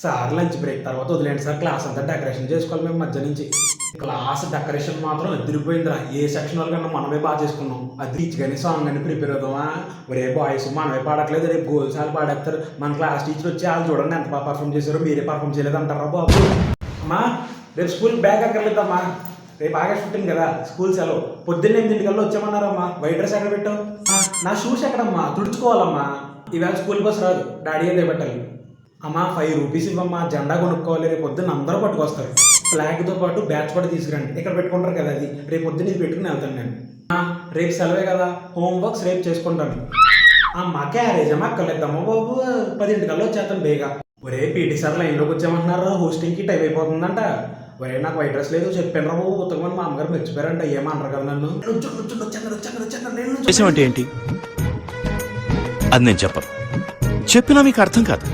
Sir lunch break తర్వాత వదిలేండి sir, class అంతా డెకరేషన్ చేసుకోవాలి మేము మధ్య నుంచి. క్లాస్ డెకరేషన్ మాత్రం ఎదిరిపోయిందిరా. ఏ సెక్షన్ వాళ్ళ కన్నా మనమే బాగా చేసుకున్నాం. అది రీచ్ కానీ సాంగ్ అని ప్రిపేర్ అవుదామా. ఒరే బాయ్స్ మనమే పాడట్లేదు, రేపు గోల్స్ వాళ్ళు పాడేస్తారు. మన క్లాస్ టీచర్ వచ్చి వాళ్ళు చూడండి ఎంత బాగా పర్ఫామ్ చేశారో, మీరే పర్ఫామ్ చేయలేదు అంటారా బాబు. అమ్మా రేపు స్కూల్ బ్యాగ్ అక్కర్లేదమ్మా, రేపు ఆగస్ట్ 15 కదా స్కూల్ సెలవు. పొద్దున్న 8 వచ్చామన్నారమ్మా. వైట్ డ్రెస్ ఎక్కడ పెట్టావు? నా షూస్ ఎక్కడమ్మా, తుడుచుకోవాలమ్మా. ఈవేళ స్కూల్ బస్ రాదు, డాడీ అదే పెట్టాలి. అమ్మా 5 రూపీస్ ఇవ్వమ్మా, జెండా కొనుక్కోవాలి. రేపు పొద్దున్న అందరూ పట్టుకొస్తారు. ఫ్లాగ్తో పాటు బ్యాచ్ కూడా తీసుకురండి, ఇక్కడ పెట్టుకుంటారు కదా అది. రేపు పొద్దున్న ఇది పెట్టుకుని వెళ్తాను నేను. రేపు సెలవే కదా, హోంవర్క్స్ రేపు చేసుకుంటాను. మా క్యారేజ్ అమ్మా అక్కర్లేదమ్మా బాబు, 10 వచ్చేస్తాను బేగా. ఒరే పీటీ సార్ లైన్లోకి వచ్చామంటున్నారు, హోస్టింగ్కి టైం అయిపోతుందంట. ఒరే నాకు వైట్ డ్రెస్ లేదు చెప్పాను రా బాబు, ఉతకమని మా అమ్మగారు మర్చిపోయారంట. ఏమన్నారు కదా నన్ను. ఏంటి అది నేను చెప్పను, చెప్పినా మీకు అర్థం కాదు.